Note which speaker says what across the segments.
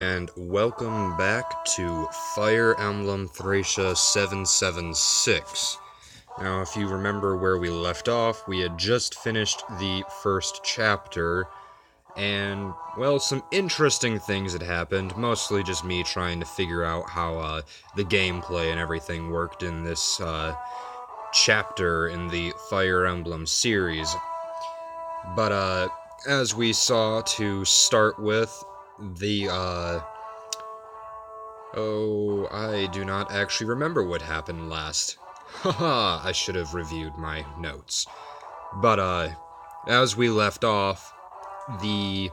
Speaker 1: And welcome back to Fire Emblem Thracia 776. Now, if you remember where we left off, we had just finished the first chapter, and, well, some interesting things had happened, mostly just me trying to figure out how the gameplay and everything worked in this chapter in the Fire Emblem series. But, as we saw to start with, I do not actually remember what happened last. Haha, I should have reviewed my notes. But, as we left off, the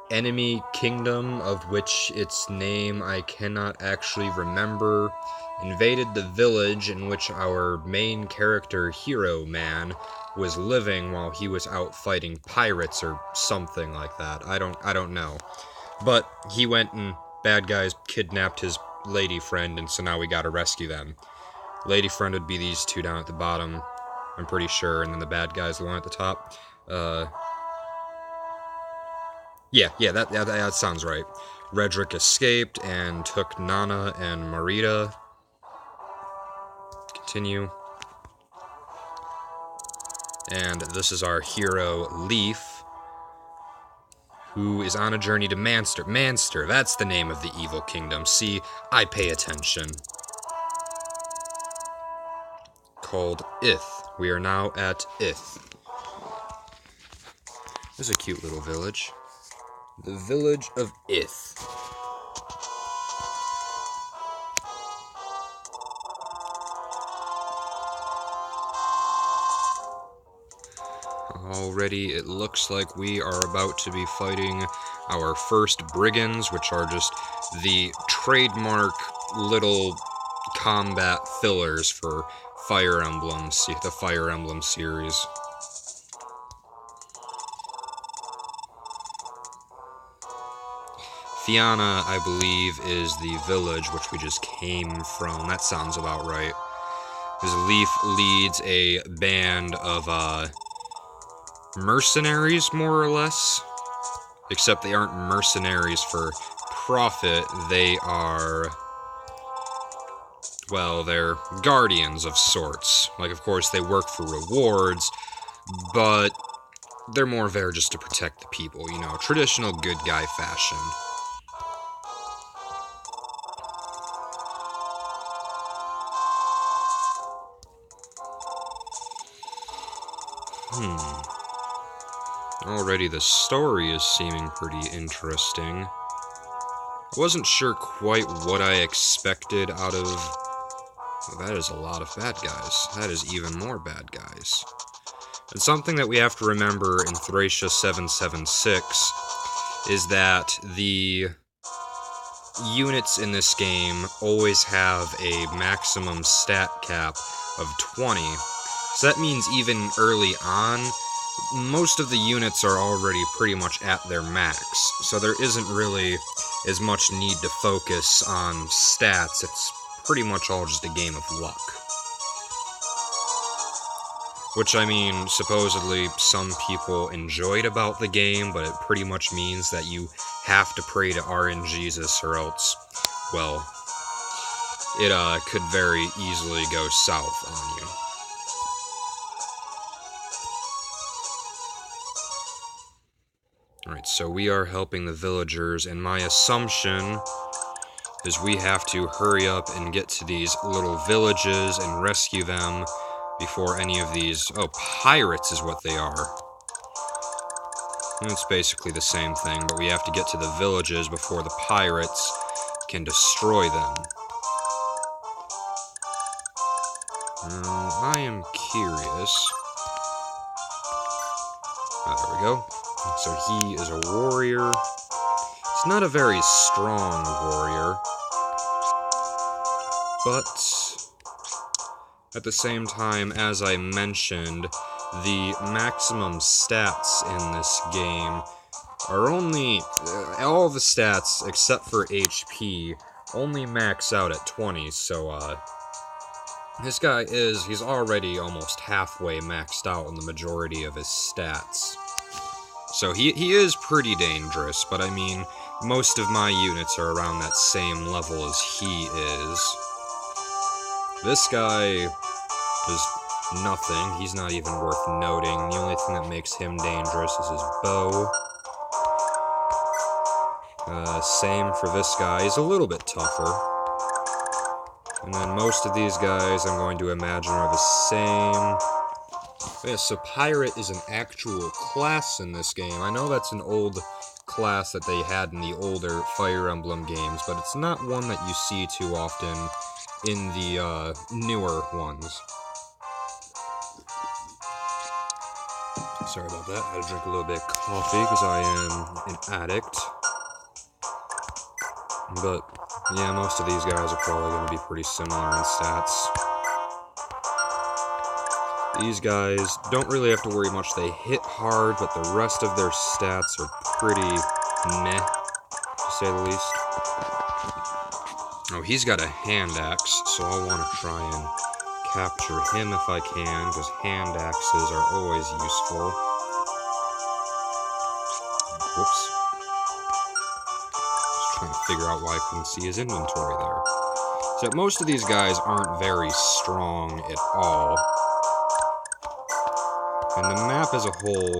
Speaker 1: enemy kingdom, of which its name I cannot actually remember, invaded the village in which our main character, Hero Man, was living while he was out fighting pirates or something like that. I don't know. But he went and bad guys kidnapped his lady friend, and so now we gotta rescue them. Lady friend would be these two down at the bottom, I'm pretty sure, and then the bad guy's the one at the top. Yeah, that sounds right. Redrick escaped and took Nana and Marita. Continue. And this is our hero, Leaf, who is on a journey to Manster. Manster, that's the name of the evil kingdom. See, I pay attention. Called Ith. We are now at Ith. This is a cute little village. The village of Ith. Already, it looks like we are about to be fighting our first brigands, which are just the trademark little combat fillers for Fire Emblems, the Fire Emblem series. Fianna, I believe, is the village which we just came from. That sounds about right. His Leaf leads a band of, mercenaries, more or less. Except they aren't mercenaries for profit, they are, well, they're guardians of sorts. Like, of course, they work for rewards, but they're more there just to protect the people, you know, traditional good guy fashion. Already the story is seeming pretty interesting. I wasn't sure quite what I expected out of... Well, that is a lot of bad guys. That is even more bad guys. And something that we have to remember in Thracia 776 is that the units in this game always have a maximum stat cap of 20. So that means even early on, most of the units are already pretty much at their max, so there isn't really as much need to focus on stats. It's pretty much all just a game of luck. Which, I mean, supposedly some people enjoyed about the game, but it pretty much means that you have to pray to RNGesus or else, well, it could very easily go south on you. Alright, so we are helping the villagers, and my assumption is we have to hurry up and get to these little villages and rescue them before any of these... Oh, pirates is what they are. And it's basically the same thing, but we have to get to the villages before the pirates can destroy them. Now, I am curious... Oh, there we go. So he is a warrior. He's not a very strong warrior, but at the same time, as I mentioned, the maximum stats in this game are only, all the stats except for HP only max out at 20, so this guy he's already almost halfway maxed out on the majority of his stats. So he is pretty dangerous, but I mean, most of my units are around that same level as he is. This guy is nothing. He's not even worth noting. The only thing that makes him dangerous is his bow. Same for this guy. He's a little bit tougher. And then most of these guys I'm going to imagine are the same. Yeah, so Pirate is an actual class in this game. I know that's an old class that they had in the older Fire Emblem games, but it's not one that you see too often in the newer ones. Sorry about that. I had to drink a little bit of coffee because I am an addict. But yeah, most of these guys are probably going to be pretty similar in stats. These guys don't really have to worry much. They hit hard, but the rest of their stats are pretty meh, to say the least. Oh, he's got a hand axe, so I'll want to try and capture him if I can, because hand axes are always useful. Whoops. Just trying to figure out why I couldn't see his inventory there. So most of these guys aren't very strong at all. And the map as a whole,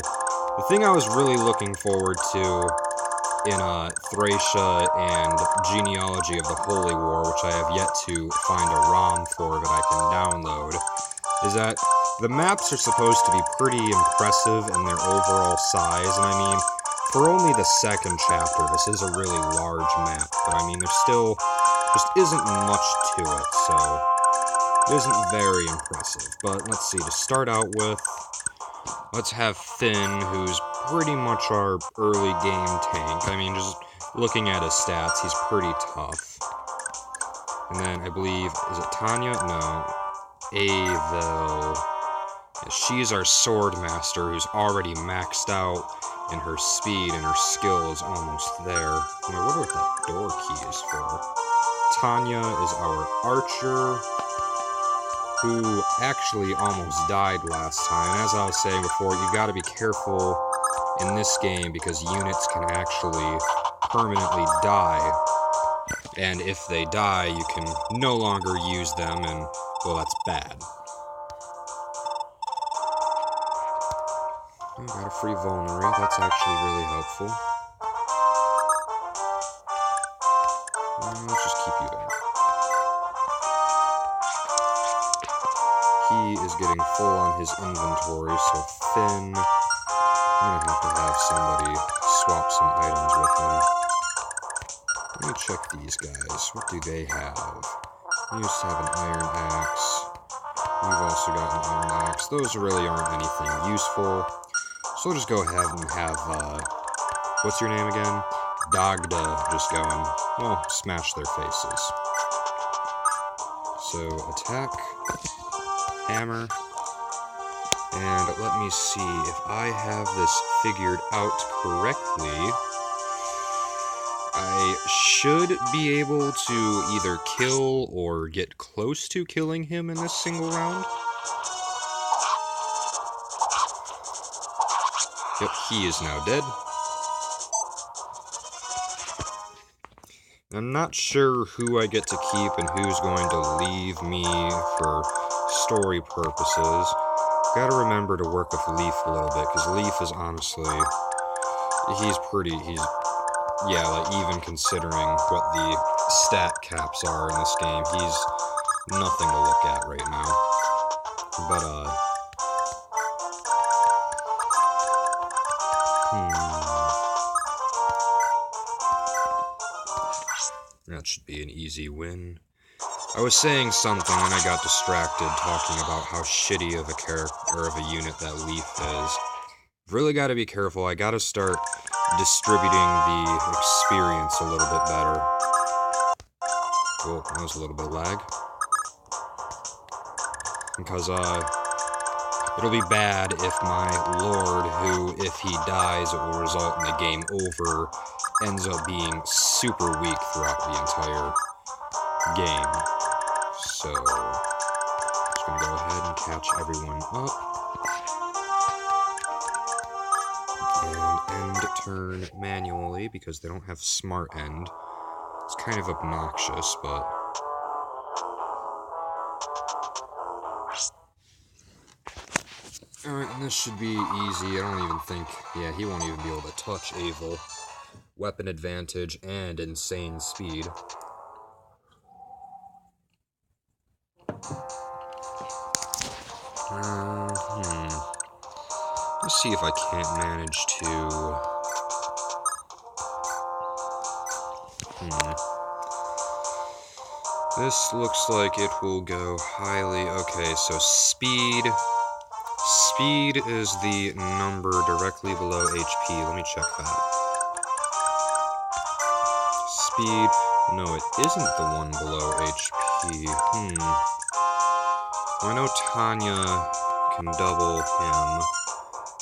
Speaker 1: the thing I was really looking forward to in Thracia and Genealogy of the Holy War, which I have yet to find a ROM for that I can download, is that the maps are supposed to be pretty impressive in their overall size, and I mean, for only the second chapter, this is a really large map, but I mean, there's still just isn't much to it, so it isn't very impressive. But let's see, to start out with, let's have Finn, who's pretty much our early game tank. I mean, just looking at his stats, he's pretty tough. And then I believe, is it Tanya? No. Avil. Yeah, she's our sword master, who's already maxed out in her speed, and her skill is almost there. I wonder what that door key is for. Tanya is our archer, who actually almost died last time. And as I was saying before, you gotta be careful in this game because units can actually permanently die. And if they die, you can no longer use them, and, well, that's bad. Oh, got a free vulnerary. That's actually really helpful. Let's just keep you there. He is getting full on his inventory, so Finn, I'm gonna have to have somebody swap some items with him. Let me check these guys. What do they have? We used to have an iron axe. We've also got an iron axe. Those really aren't anything useful. So we'll just go ahead and have, what's your name again? Dagda just go and, well, smash their faces. So, attack, hammer, and let me see if I have this figured out correctly. I should be able to either kill or get close to killing him in this single round. Yep, he is now dead. I'm not sure who I get to keep and who's going to leave me for story purposes. Gotta remember to work with Leaf a little bit, because Leaf is honestly, yeah, like, even considering what the stat caps are in this game, he's nothing to look at right now. But, that should be an easy win. I was saying something and I got distracted talking about how shitty of a character or of a unit that Leaf is. Really gotta be careful. I gotta start distributing the experience a little bit better. Oh, that was a little bit of lag. Because, it'll be bad if my lord, who, if he dies, it will result in the game over, ends up being super weak throughout the entire game. So, just gonna go ahead and catch everyone up. And end turn manually because they don't have smart end. It's kind of obnoxious, but... Alright, and this should be easy. I don't even think... Yeah, he won't even be able to touch Avel. Weapon advantage and insane speed. Let's see if I can't manage to... This looks like it will go highly... Okay, so speed... Speed is the number directly below HP. Let me check that. Speed... No, it isn't the one below HP. I know Thracia can double him.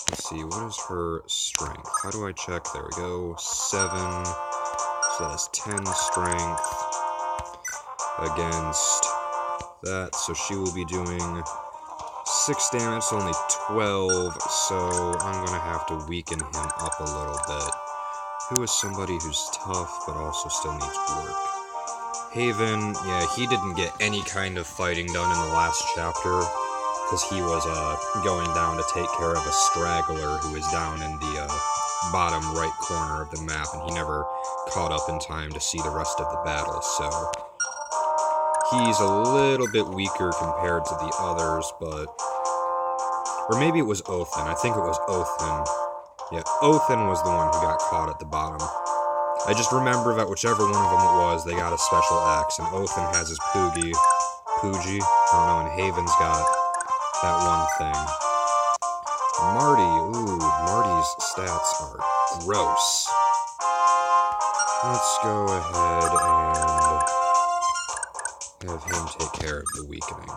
Speaker 1: Let's see, what is her strength? How do I check? There we go. 7. So that is 10 strength against that. So she will be doing 6 damage, so only 12. So I'm going to have to weaken him up a little bit. Who is somebody who's tough, but also still needs work? Haven, yeah, he didn't get any kind of fighting done in the last chapter, because he was going down to take care of a straggler who was down in the bottom right corner of the map, and he never caught up in time to see the rest of the battle, so he's a little bit weaker compared to the others, but... Or maybe it was Othin. I think it was Othin. Yeah, Othin was the one who got caught at the bottom. I just remember that whichever one of them it was, they got a special axe, and Othin has his Poogie. Poogie? I don't know, and Haven's got that one thing. Marty, ooh, Marty's stats are gross. Let's go ahead and have him take care of the weakening.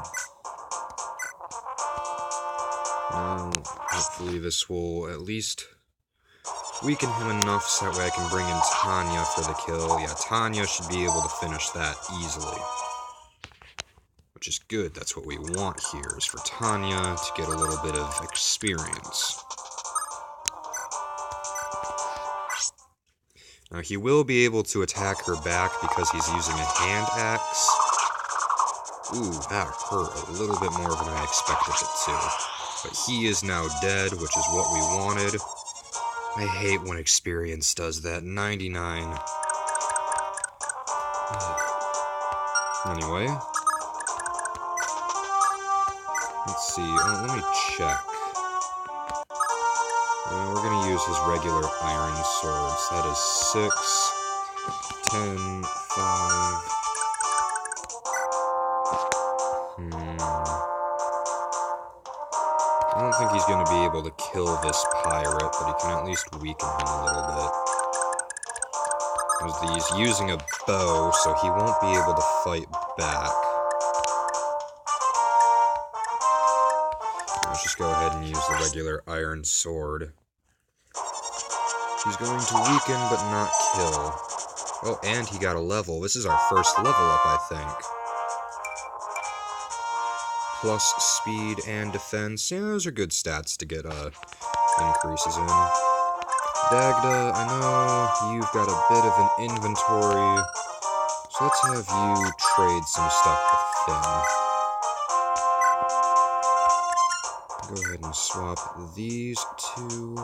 Speaker 1: Now, hopefully this will at least weaken him enough so that way I can bring in Thracia for the kill. Yeah, Thracia should be able to finish that easily. Which is good, that's what we want here, is for Thracia to get a little bit of experience. Now, he will be able to attack her back because he's using a hand axe. Ooh, that hurt a little bit more than I expected it to. But he is now dead, which is what we wanted. I hate when experience does that. 99. Anyway. Let's see. Let me check. We're going to use his regular iron swords. That is 6, 10, 5... I don't think he's going to be able to kill this pirate, but he can at least weaken him a little bit. Because he's using a bow, so he won't be able to fight back. Let's just go ahead and use the regular iron sword. He's going to weaken, but not kill. Oh, and he got a level. This is our first level up, I think. Plus speed and defense. Yeah, those are good stats to get increases in. Dagda, I know you've got a bit of an inventory, so let's have you trade some stuff with Finn. Go ahead and swap these two.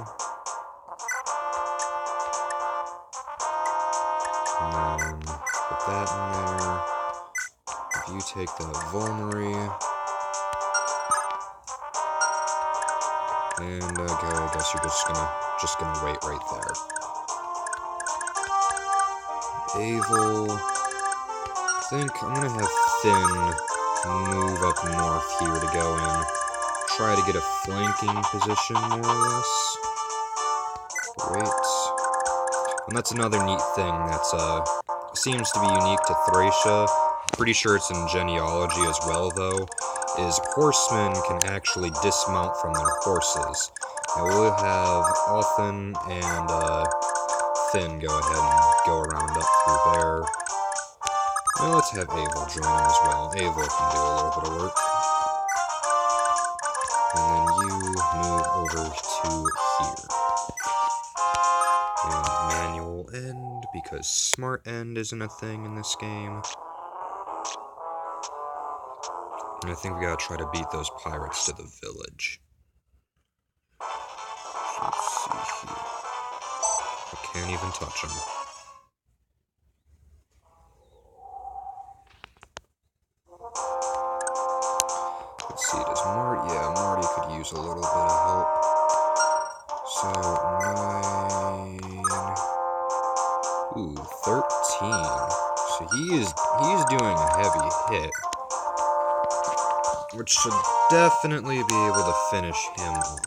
Speaker 1: And then put that in there. If you take that Volmery. And okay, I guess you're just gonna wait right there. Avel. I think I'm gonna have Finn move up north here to go and try to get a flanking position, more or less. Great. And that's another neat thing that's seems to be unique to Thracia. Pretty sure it's in genealogy as well, though. Is horsemen can actually dismount from their horses. Now we'll have Othin and Finn go ahead and go around up through there. Well, let's have Avel join him as well. Avel can do a little bit of work. And then you move over to here. normal end, because smart end isn't a thing in this game. And I think we gotta try to beat those pirates to the village. Let's see here. I can't even touch them. Let's see, does Marty... Yeah, Marty could use a little bit of help. So, 9... Ooh, 13. So he's doing a heavy hit. Which should definitely be able to finish him off.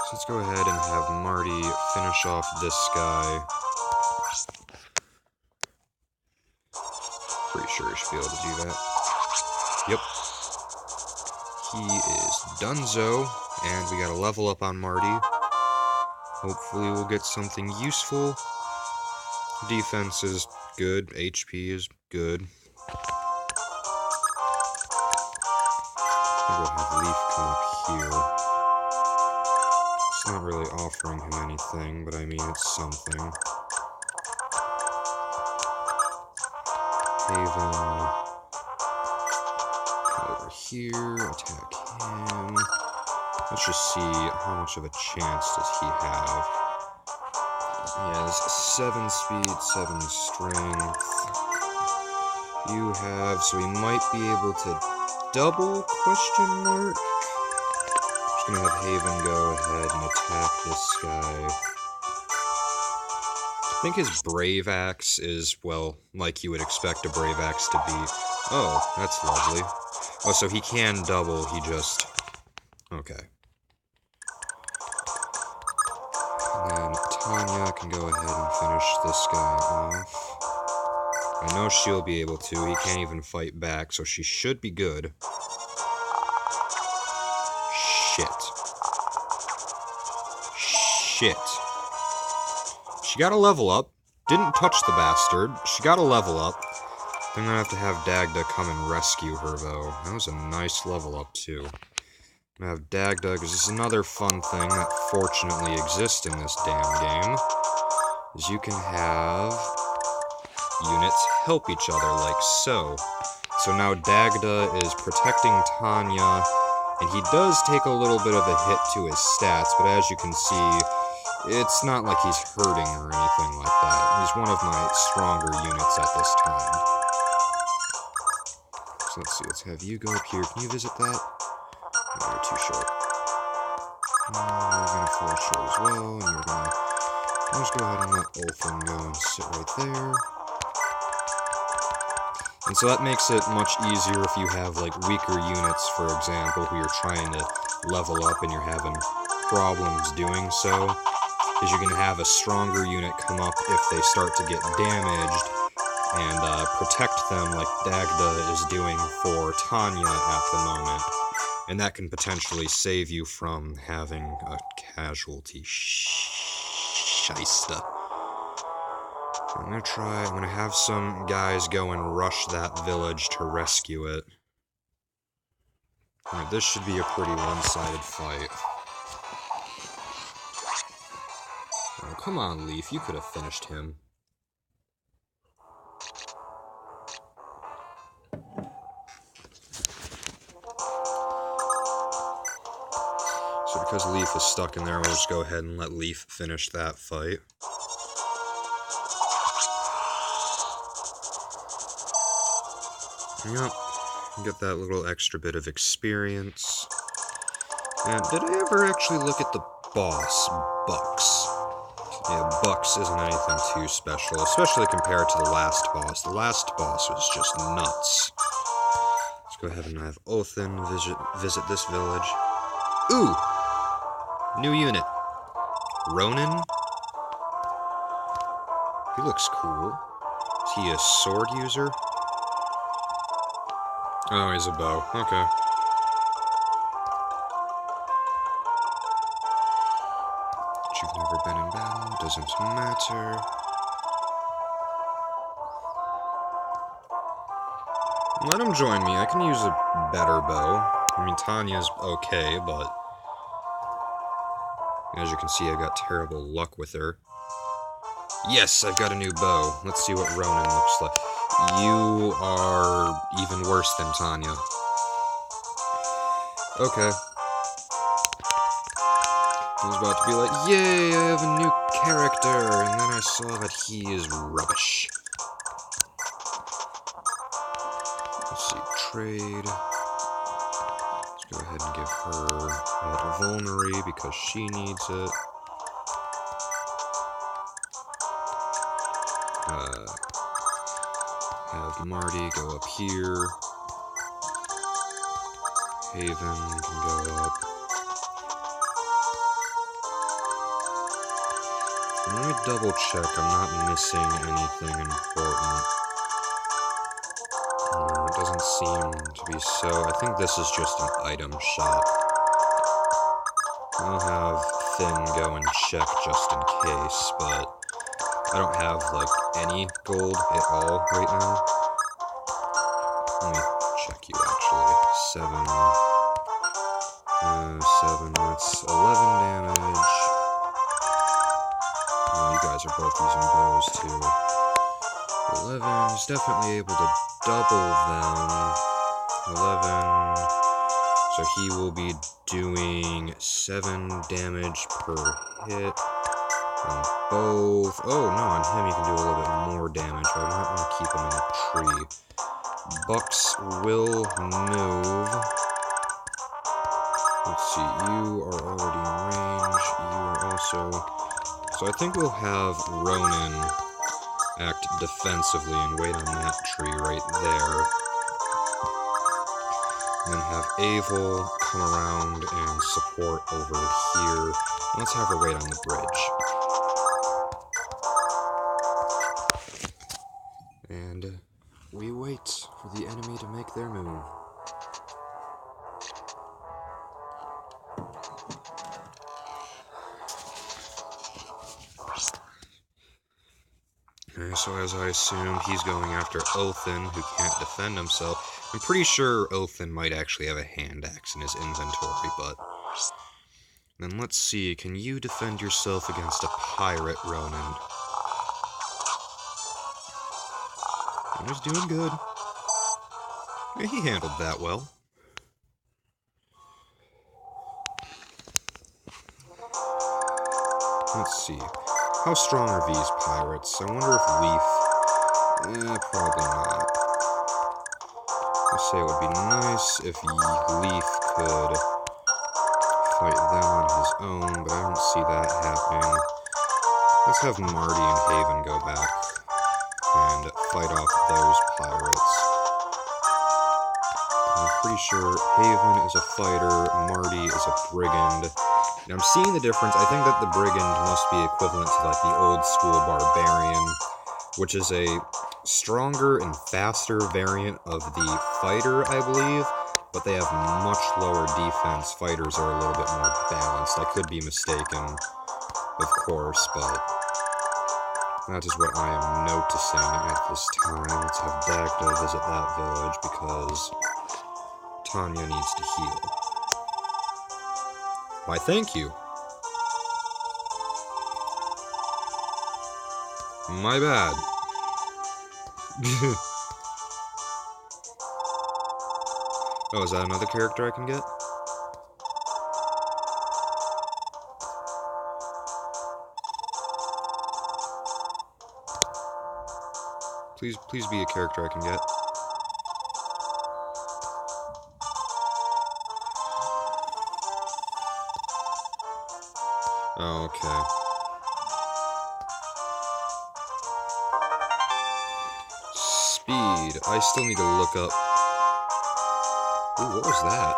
Speaker 1: So let's go ahead and have Marty finish off this guy. Pretty sure he should be able to do that. Yep. He is donezo, and we got a level up on Marty. Hopefully we'll get something useful. Defense is good, HP is good. We'll have Leaf come up here. It's not really offering him anything, but I mean, it's something. Haven. Come over here, attack him. Let's just see how much of a chance does he have. He has 7 speed, 7 strength. You have, so he might be able to double question mark. Just gonna have Haven go ahead and attack this guy. I think his Brave Axe is, well, like you would expect a Brave Axe to be. Oh, that's lovely. Oh, so he can double, he just... Okay. And then Tanya can go ahead and finish this guy off. I know she'll be able to. He can't even fight back, so she should be good. Shit. Shit. She got a level up. Didn't touch the bastard. She got a level up. I'm gonna have to have Dagda come and rescue her, though. That was a nice level up, too. I'm gonna have Dagda, because this is another fun thing that fortunately exists in this damn game, is you can have units help each other, like so. So now Dagda is protecting Tanya, and he does take a little bit of a hit to his stats, but as you can see, it's not like he's hurting or anything like that. He's one of my stronger units at this time. So let's see, let's have you go up here. Can you visit that? No, you're too short. You're gonna fall short as well, and you're gonna... I'll just go ahead and let Ulfin go and sit right there. And so that makes it much easier if you have, like, weaker units, for example, who you're trying to level up and you're having problems doing so, is you can have a stronger unit come up if they start to get damaged and protect them like Dagda is doing for Tanya at the moment. And that can potentially save you from having a casualty. Shysta. I'm gonna have some guys go and rush that village to rescue it. Alright, this should be a pretty one-sided fight. Oh, come on, Leaf, you could have finished him. So because Leaf is stuck in there, we'll just go ahead and let Leaf finish that fight. Yep, get that little extra bit of experience. And did I ever actually look at the boss, Bucks? Yeah, Bucks isn't anything too special, especially compared to the last boss. The last boss was just nuts. Let's go ahead and have Othin visit this village. Ooh! New unit. Ronin? He looks cool. Is he a sword user? Oh, he's a bow. Okay. You've never been in battle. Doesn't matter. Let him join me. I can use a better bow. I mean, Tanya's okay, but... as you can see, I got terrible luck with her. Yes, I've got a new bow. Let's see what Ronan looks like. You are even worse than Tanya. Okay. I was about to be like, yay, I have a new character, and then I saw that he is rubbish. Let's see, trade. Let's go ahead and give her that vulnerary because she needs it. Have Marty go up here. Haven can go up. Let me double check I'm not missing anything important. It doesn't seem to be so. I think this is just an item shop. I'll have Finn go and check just in case, but I don't have, like, any gold at all right now. Let me check you, actually. 7, that's 11 damage. Oh, you guys are both using bows, too. 11 is definitely able to double them. 11, so he will be doing 7 damage per hit. On both. Oh, no, on him he can do a little bit more damage, but I might want to keep him in a tree. Bucks will move. Let's see, you are already in range. You are also... So I think we'll have Ronan act defensively and wait on that tree right there. And then have Avel come around and support over here. And let's have her wait on the bridge. And we wait for the enemy to make their move. So as I assume, he's going after Othin, who can't defend himself. I'm pretty sure Othin might actually have a hand axe in his inventory, but... Then let's see, can you defend yourself against a pirate, Ronan? He was doing good. Yeah, he handled that well. Let's see. How strong are these pirates? I wonder if Leaf... probably not. I say it would be nice if Leaf could fight them on his own, but I don't see that happening. Let's have Marty and Haven go back and fight off those pirates. I'm pretty sure Haven is a fighter, Marty is a brigand. And I'm seeing the difference. I think that the brigand must be equivalent to like the old school barbarian, which is a stronger and faster variant of the fighter, I believe, but they have much lower defense. Fighters are a little bit more balanced. I could be mistaken, of course, but that is what I am noticing at this time. Let's have Dagda visit that village because Tanya needs to heal. Why, thank you. My bad. Oh, is that another character I can get? Please be a character I can get. Oh, okay. Speed. I still need to look up... Ooh, what was that?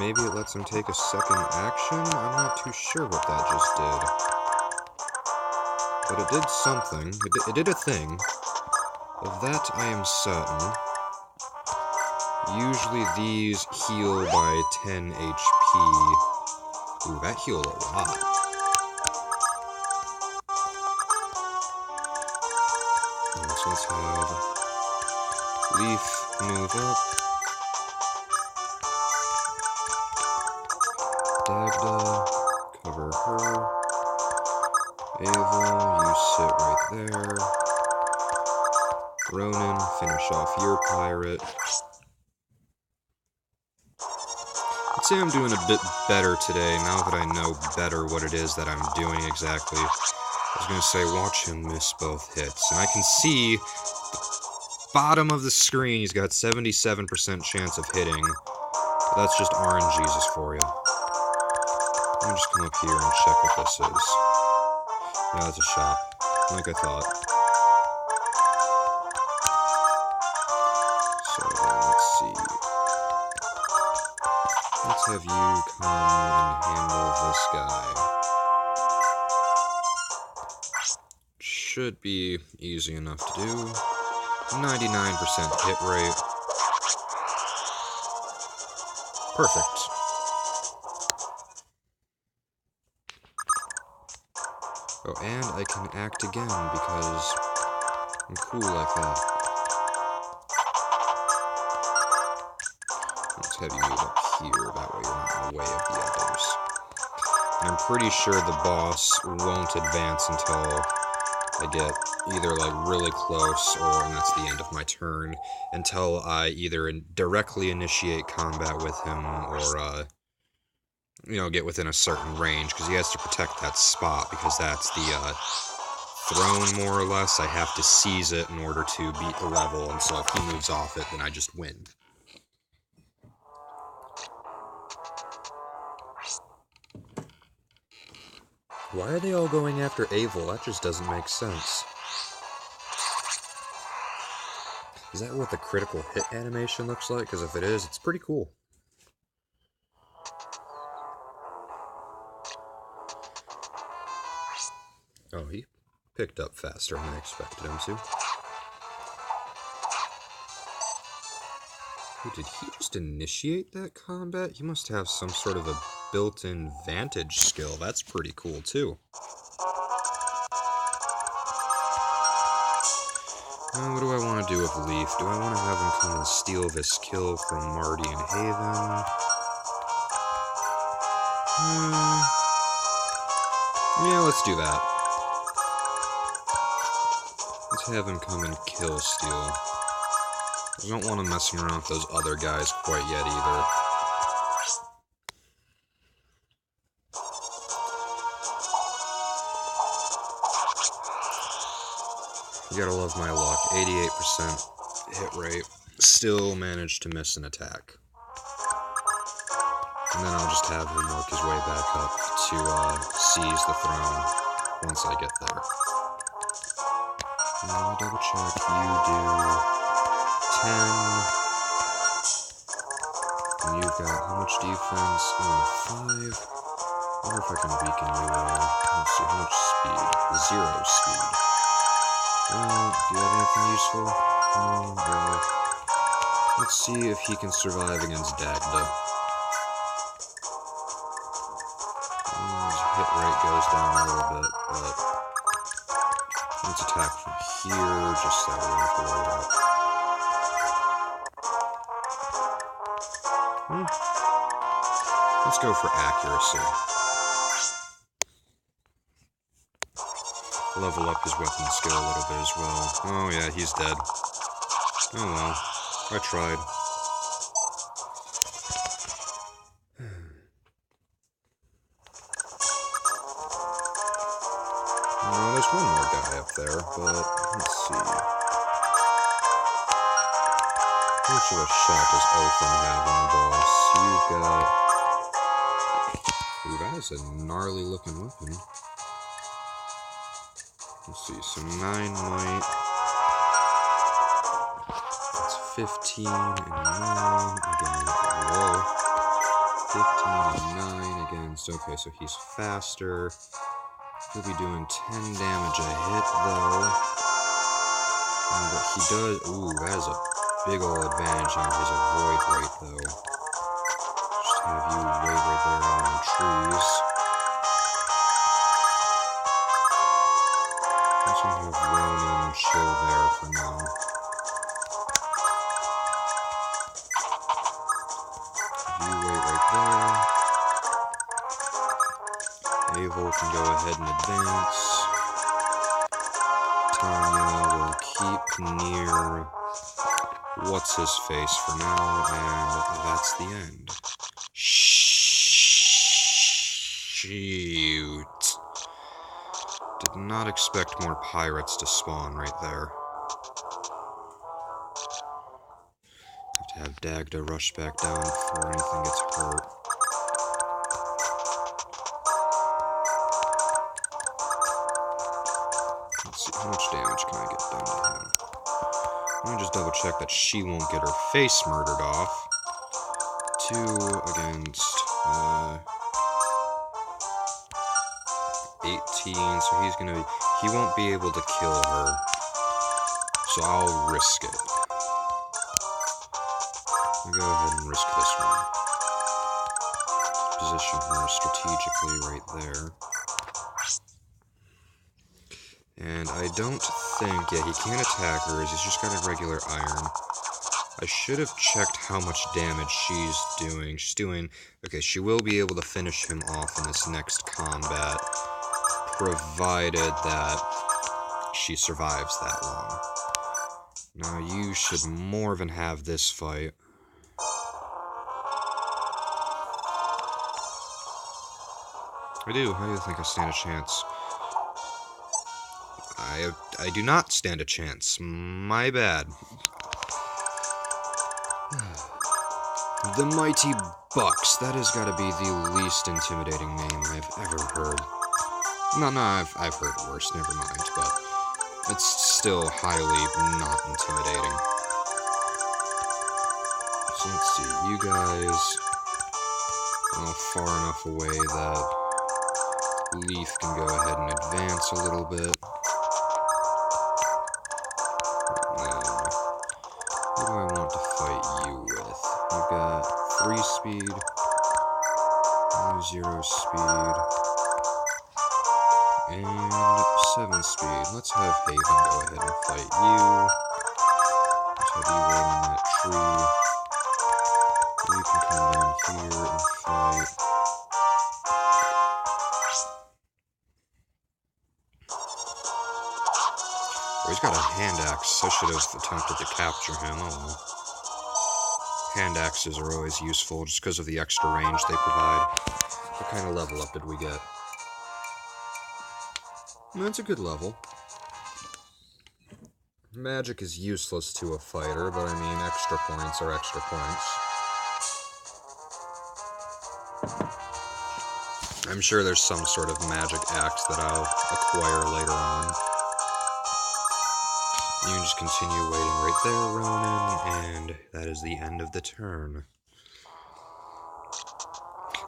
Speaker 1: Maybe it lets him take a second action? I'm not too sure what that just did. But it did something. It did a thing. Of that I am certain. Usually these heal by 10 HP. Ooh, that healed a lot. So let's have Leaf move up. Dagda her. Ava, you sit right there. Ronan, finish off your pirate. I'd say I'm doing a bit better today, now that I know better what it is that I'm doing exactly. I was going to say, watch him miss both hits. And I can see the bottom of the screen, he's got 77% chance of hitting. But that's just RNGesus for you. Let me just come up here and check what this is. Yeah, that's a shop, like I thought. So then, let's see. Let's have you come and handle this guy. Should be easy enough to do. 99% hit rate. Perfect. Oh, and I can act again because I'm cool like that. Let's have you move up here, that way you're not in the way of the others. And I'm pretty sure the boss won't advance until I get either, like, really close, and that's the end of my turn, until I either directly initiate combat with him, or, you know, get within a certain range, because he has to protect that spot, because that's the, throne, more or less. I have to seize it in order to beat the level, and so if he moves off it, then I just win. Why are they all going after Avel? That just doesn't make sense. Is that what the critical hit animation looks like? Because if it is, it's pretty cool. Oh, he picked up faster than I expected him to. Oh, did he just initiate that combat? He must have some sort of a built-in vantage skill. That's pretty cool, too. What do I want to do with Leaf? Do I want to have him come and steal this kill from Marty and Haven? Yeah, let's do that. Let's have him come and kill Steel. I don't want to mess around with those other guys quite yet either. You gotta love my luck. 88% hit rate. Still managed to miss an attack. And then I'll just have him work his way back up to seize the throne once I get there. Let me double check. You do 10. And you've got how much defense? Oh, 5. I wonder if I can weaken you all. Let's see, how much speed? 0 speed. Well, do you have anything useful? No, really. Let's see if he can survive against Dagda. His hit rate goes down a little bit, but let's attack from here, just so we don't have to worry about it. Let's go for accuracy. Level up his weapon skill a little bit as well. Oh yeah, he's dead. Oh well, I tried. Oh, there's one more guy up there, but let's see. How much of a shot does Othin have on the boss? You've got... Ooh, that is a gnarly looking weapon. Let's see, so 9 might. That's 15 and 9 again. Whoa. 15 and 9 against. Okay, so he's faster. He'll be doing 10 damage a hit, though. But he does... Ooh, that is a big ol' advantage on his avoid rate, though. Just have you wait right there on the trees. Let's have Ronan chill there for now. Have you wait right there. Avel, can go ahead and advance. Tanya will keep near what's-his-face for now, and that's the end. Shoot. Did not expect more pirates to spawn right there. Have to have Dagda rush back down before anything gets hurt. Let's see, how much damage can I get done to him? Let me just double check that she won't get her face murdered off. 2 against 18, so he's gonna be, he won't be able to kill her. So I'll risk it. I'll go ahead and risk this one. Position her strategically right there. And I don't think, yeah, he can't attack her, he's just got a regular iron. I should have checked how much damage she's doing. She's doing, okay, she will be able to finish him off in this next combat, provided that she survives that long. Now you should more than have this fight. I do. How do you think I stand a chance? I do not stand a chance. My bad. The Mighty Bucks. That has got to be the least intimidating name I've ever heard. No, I've heard worse. Never mind. But it's still highly not intimidating. So let's see. You guys are far enough away that Leaf can go ahead and advance a little bit. Who do I want to fight you with? You've got 3 speed, 0 speed, and 7 speed. Let's have Haven go ahead and fight you. Let's have you wait on that tree. You can come down here and fight. He's got a hand axe. I should have attempted to capture him. Oh well. Hand axes are always useful just because of the extra range they provide. What kind of level up did we get? That's a good level. Magic is useless to a fighter, but I mean, extra points are extra points. I'm sure there's some sort of magic axe that I'll acquire later on. You can just continue waiting right there, Ronan, and that is the end of the turn.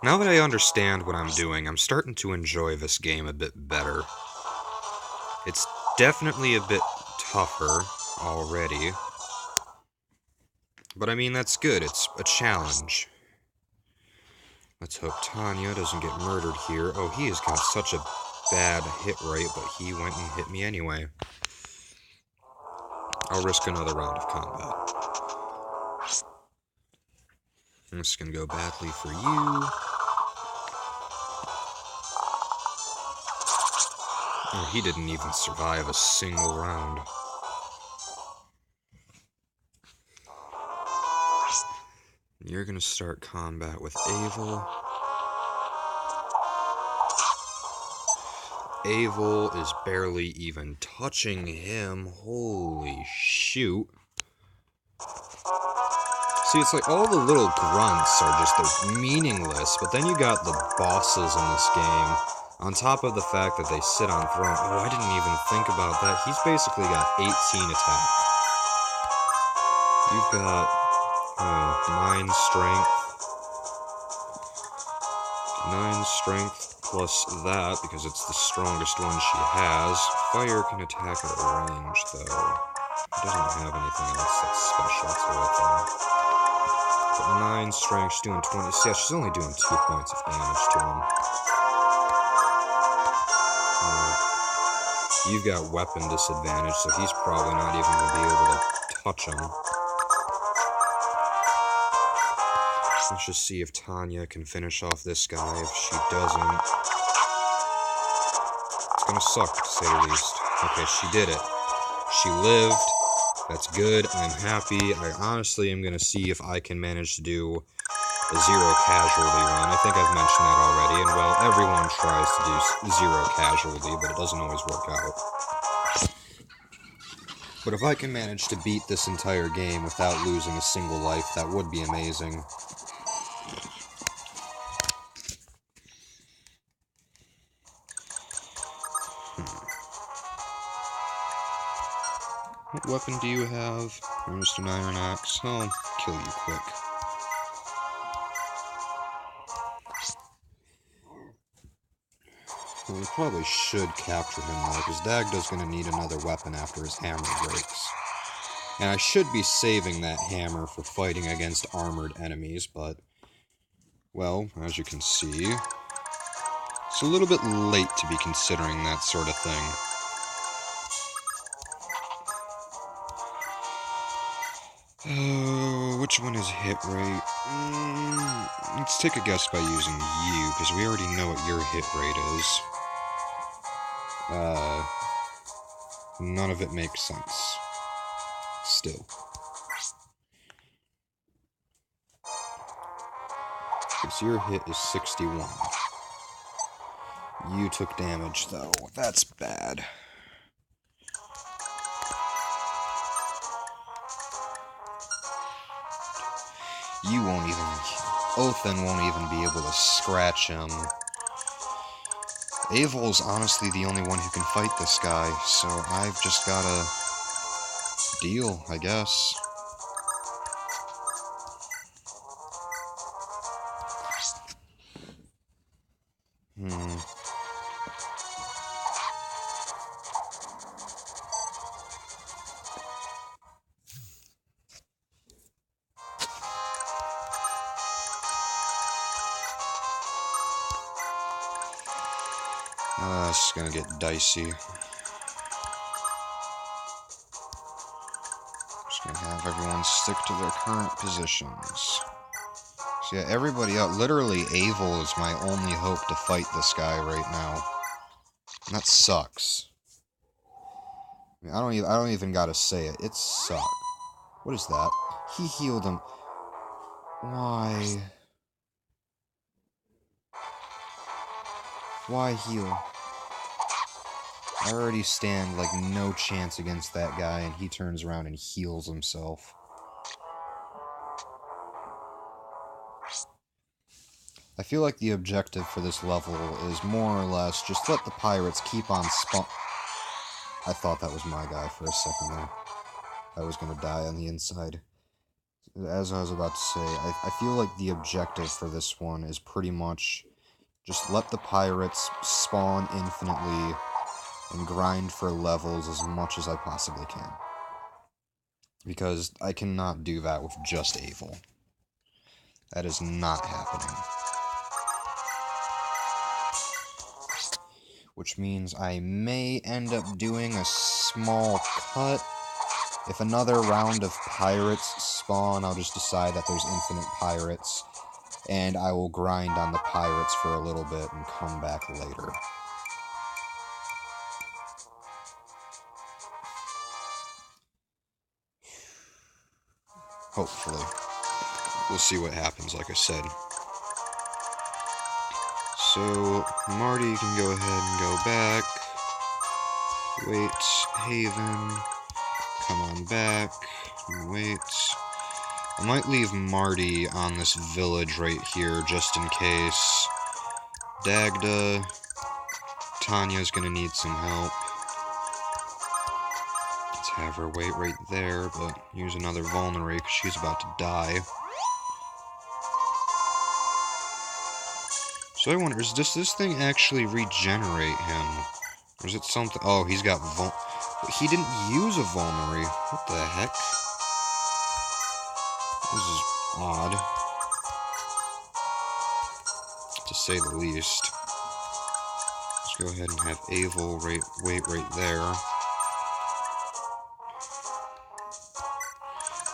Speaker 1: Now that I understand what I'm doing, I'm starting to enjoy this game a bit better. It's definitely a bit tougher already. But I mean, that's good. It's a challenge. Let's hope Tanya doesn't get murdered here. Oh, he has got such a bad hit rate, but he went and hit me anyway. I'll risk another round of combat. This is going to go badly for you. Oh, he didn't even survive a single round. You're going to start combat with Avel. Avel is barely even touching him. Holy shoot. See, it's like all the little grunts are just, they're meaningless, but then you got the bosses in this game. On top of the fact that they sit on thrones. Oh, I didn't even think about that. He's basically got 18 attack. You've got 9 strength. 9 strength plus that, because it's the strongest one she has. Fire can attack at range, though. It doesn't have anything else that's special to it, though. But 9 strength, she's doing 20. Yeah, she's only doing 2 points of damage to him. You've got weapon disadvantage, so he's probably not even going to be able to touch him. Let's just see if Tanya can finish off this guy. If she doesn't, It's gonna suck, to say the least. Okay, she did it. She lived. That's good. I'm happy. I honestly am gonna see if I can manage to do a zero casualty run. I think I've mentioned that already, and well, everyone tries to do zero casualty, but it doesn't always work out. But if I can manage to beat this entire game without losing a single life, that would be amazing. What weapon do you have? You're just an iron axe. I'll kill you quick. Well, we probably should capture him though, because Dagda's going to need another weapon after his hammer breaks. And I should be saving that hammer for fighting against armored enemies, but, well, as you can see, it's a little bit late to be considering that sort of thing. Which one is hit rate? Let's take a guess by using you, because we already know what your hit rate is. None of it makes sense. Still. So your hit is 61. You took damage, though. That's bad. You won't even... Othen won't even be able to scratch him. Avol's honestly the only one who can fight this guy, so I've just gotta deal, I guess. This is gonna get dicey. Just gonna have everyone stick to their current positions. So yeah, everybody else, literally Avol is my only hope to fight this guy right now. And that sucks. I mean, I don't even gotta say it. It sucks. What is that? He healed him. Why? Why heal? I already stand, like, no chance against that guy, and he turns around and heals himself. I feel like the objective for this level is more or less just let the pirates keep on I thought that was my guy for a second there. I was gonna die on the inside. As I was about to say, I feel like the objective for this one is pretty much just let the pirates spawn infinitely and grind for levels as much as I possibly can. Because I cannot do that with just Avol. That is not happening. Which means I may end up doing a small cut. If another round of pirates spawn, I'll just decide that there's infinite pirates, and I will grind on the pirates for a little bit and come back later. Hopefully. We'll see what happens, like I said. So, Marty can go ahead and go back. Wait, Haven. Come on back. Wait. I might leave Marty on this village right here, just in case. Dagda. Tanya's gonna need some help. Let's have her wait right there, but use another vulnerate, because she's about to die. So I wonder, does this thing actually regenerate him? Or is it something... Oh, he's got he didn't use a vulnerate. What the heck? This is odd. To say the least. Let's go ahead and have Avol wait right there.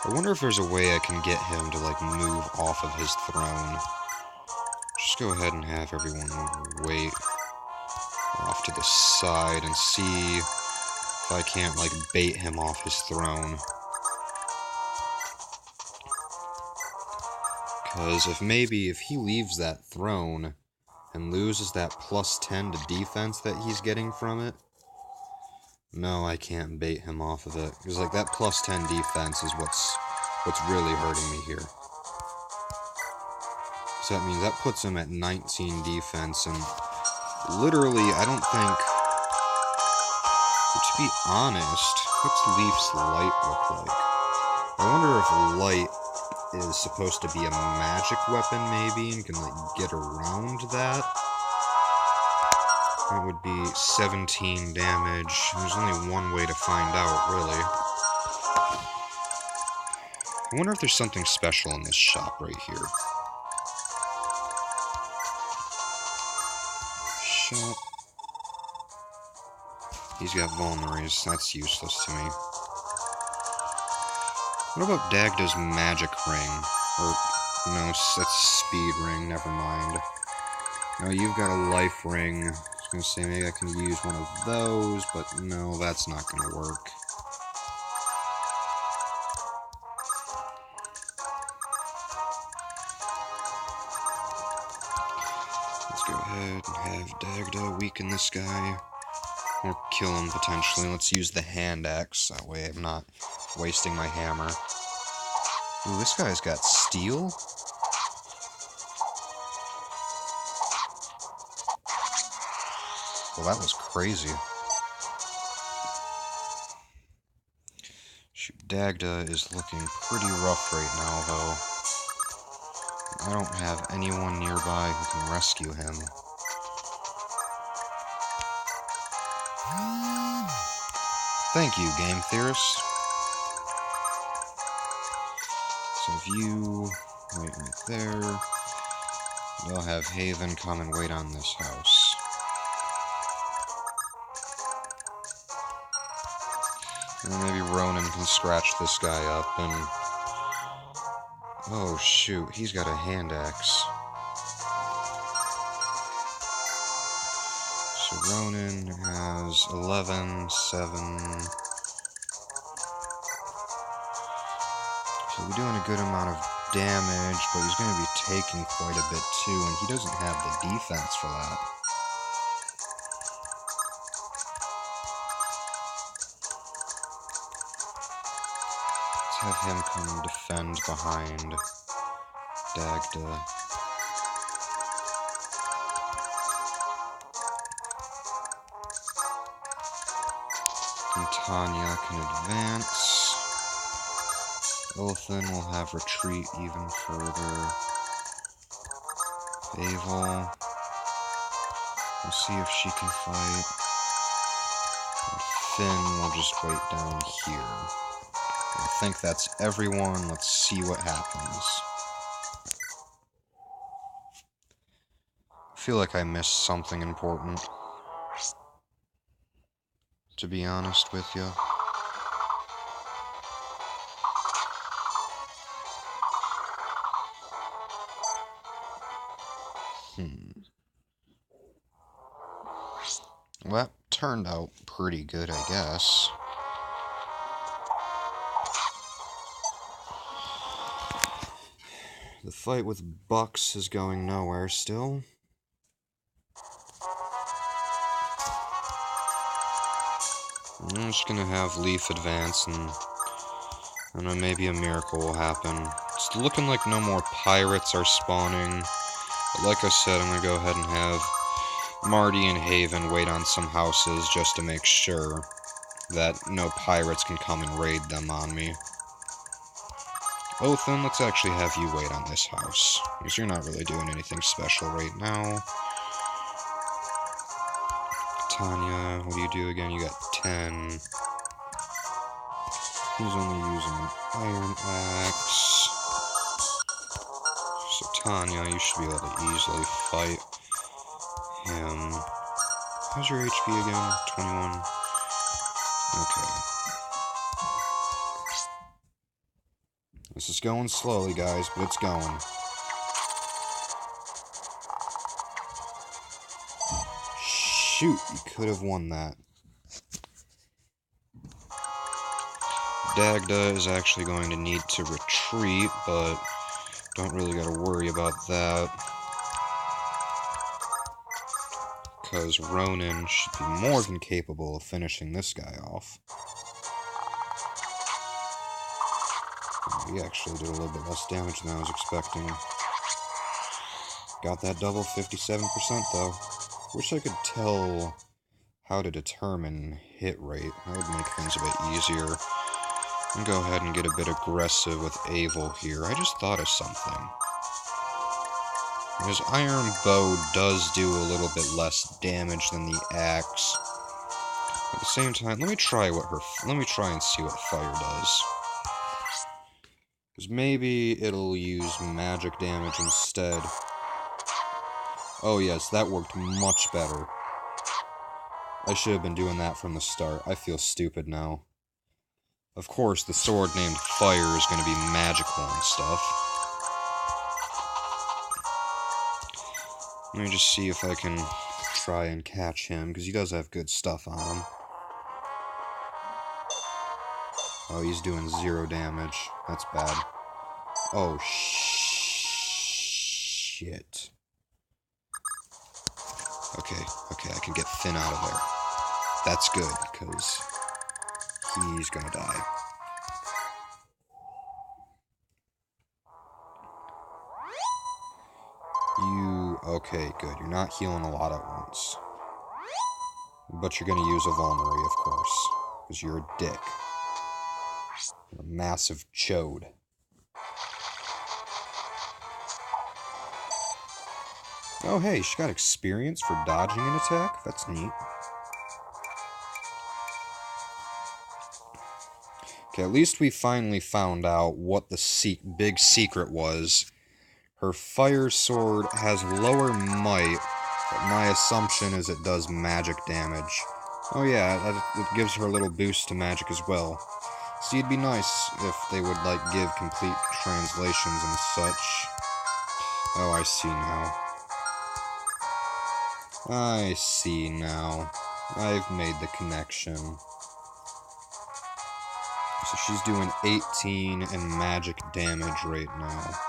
Speaker 1: I wonder if there's a way I can get him to, like, move off of his throne. Just go ahead and have everyone wait. off to the side and see if I can't, like, bait him off his throne. Because if he leaves that throne and loses that +10 to defense that he's getting from it, no, I can't bait him off of it. Because, like, that +10 defense is what's really hurting me here. So that means that puts him at 19 defense, and literally, I don't think... But to be honest, what's Leaf's light look like? I wonder if light is supposed to be a magic weapon, maybe, and can, like, get around that. That would be 17 damage. There's only one way to find out, really. I wonder if there's something special in this shop right here. Shop. He's got vulneraries. That's useless to me. What about Dagda's magic ring? Or, no, that's speed ring, never mind. No, you've got a life ring. I was gonna say maybe I can use one of those, but no, that's not gonna work. Let's go ahead and have Dagda weaken this guy. Or kill him, potentially. Let's use the hand axe. That way I'm not wasting my hammer. Ooh, this guy's got steel? Well, that was crazy. Shoot, Dagda is looking pretty rough right now, though. I don't have anyone nearby who can rescue him. Thank you, game theorist. So if you wait right there, they'll have Haven come and wait on this house. And then maybe Ronan can scratch this guy up and... Oh shoot, he's got a hand axe. So Ronan has 11, 7... So we're doing a good amount of damage, but he's going to be taking quite a bit too, and he doesn't have the defense for that. Let's have him come defend behind Dagda. And Tanya can advance. Othin will have retreat even further. Avel. We'll see if she can fight. And Finn will just wait down here. I think that's everyone. Let's see what happens. I feel like I missed something important, to be honest with you. Well, that turned out pretty good, I guess. The fight with Bucks is going nowhere still. I'm just gonna have Leaf advance, and I don't know, maybe a miracle will happen. It's looking like no more pirates are spawning. But like I said, I'm gonna go ahead and have Marty and Haven wait on some houses just to make sure that no pirates can come and raid them on me. Othin, let's actually have you wait on this house, because you're not really doing anything special right now. Tanya, what do you do again? You got 10. He's only using an iron axe. So Tanya, you should be able to easily fight him. How's your HP again? 21? Okay. This is going slowly, guys, but it's going. shoot, you could have won that. Dagda is actually going to need to retreat, but don't really gotta worry about that. Because Ronin should be more than capable of finishing this guy off. He actually did a little bit less damage than I was expecting. Got that double 57% though. Wish I could tell how to determine hit rate. That would make things a bit easier. And go ahead and get a bit aggressive with Avel here. I just thought of something. His iron bow does do a little bit less damage than the axe. At the same time, let me try and see what fire does. Because maybe it'll use magic damage instead. Oh yes, that worked much better. I should have been doing that from the start. I feel stupid now. Of course, the sword named Fire is going to be magical and stuff. Let me just see if I can try and catch him, because he does have good stuff on him. Oh, he's doing 0 damage. That's bad. Oh, shit. Okay, I can get Finn out of there. That's good, because he's gonna die. Okay, good. You're not healing a lot at once. But you're gonna use a Vulnerary, of course. Because you're a dick. You're a massive chode. Oh, hey, she got experience for dodging an attack? That's neat. Okay, at least we finally found out what the big secret was. Her fire sword has lower might, but my assumption is it does magic damage. Oh yeah, it gives her a little boost to magic as well. See, it'd be nice if they would, like, give complete translations and such. Oh, I see now. I see now. I've made the connection. So she's doing 18 in magic damage right now.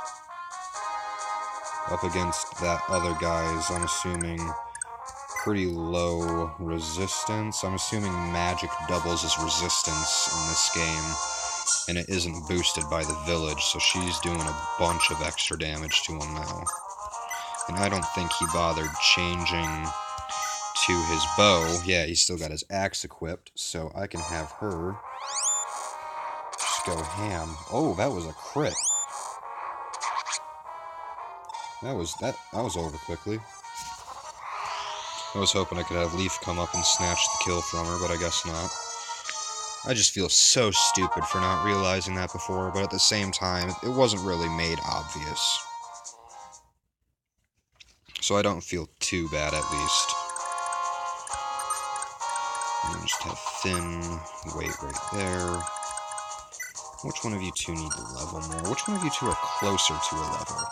Speaker 1: Up against that other guy's, I'm assuming, pretty low resistance. I'm assuming magic doubles his resistance in this game, and it isn't boosted by the village, so she's doing a bunch of extra damage to him now. And I don't think he bothered changing to his bow. Yeah, he's still got his axe equipped, so I can have her just go ham. Oh, that was a crit. That was over quickly. I was hoping I could have Leaf come up and snatch the kill from her, but I guess not. I just feel so stupid for not realizing that before, but at the same time, it wasn't really made obvious. So I don't feel too bad, at least. And just have Finn wait right there. Which one of you two need to level more? Which one of you two are closer to a level?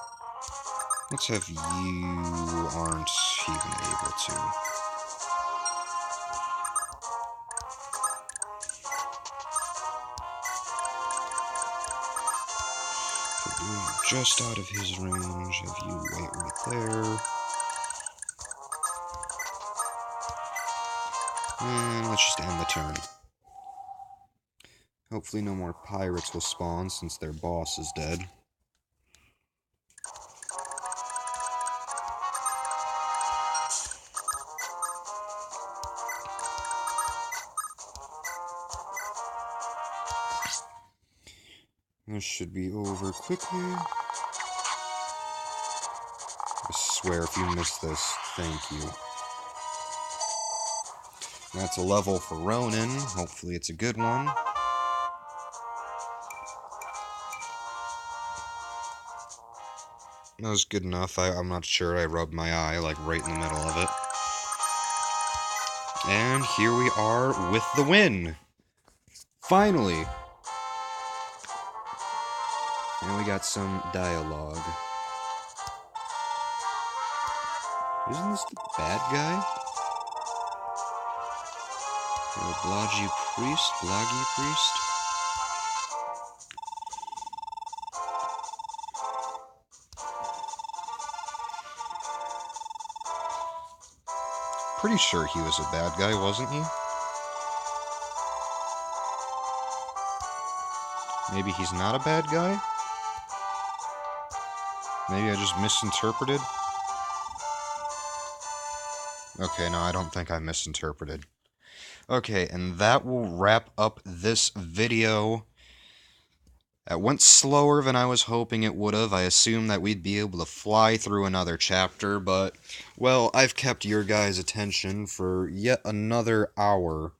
Speaker 1: Let's have you aren't even able to. You're just out of his range. Have you wait right there. And let's just end the turn. Hopefully no more pirates will spawn since their boss is dead. This should be over quickly. I swear if you miss this, thank you. That's a level for Ronin. Hopefully it's a good one. That was good enough. I'm not sure. I rubbed my eye, like, right in the middle of it. And here we are with the win! Finally! And we got some dialogue. Isn't this the bad guy? Bloggy priest. Pretty sure he was a bad guy, wasn't he? Maybe he's not a bad guy? Maybe I just misinterpreted? Okay, no, I don't think I misinterpreted. Okay, and that will wrap up this video. That went slower than I was hoping it would have. I assumed that we'd be able to fly through another chapter, but, well, I've kept your guys' attention for yet another hour.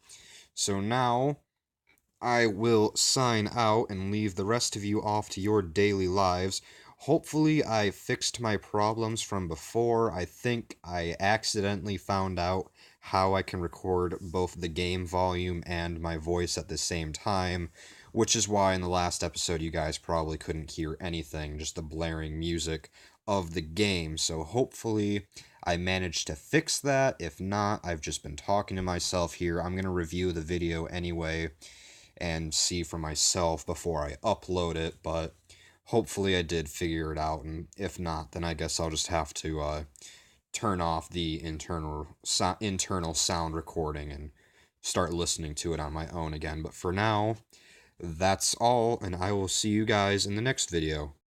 Speaker 1: So now, I will sign out and leave the rest of you off to your daily lives. Hopefully I fixed my problems from before. I think I accidentally found out how I can record both the game volume and my voice at the same time, which is why in the last episode you guys probably couldn't hear anything, just the blaring music of the game. So hopefully I managed to fix that. If not, I've just been talking to myself here. I'm going to review the video anyway and see for myself before I upload it, but hopefully I did figure it out, and if not, then I guess I'll just have to turn off the internal sound recording and start listening to it on my own again. But for now, that's all, and I will see you guys in the next video.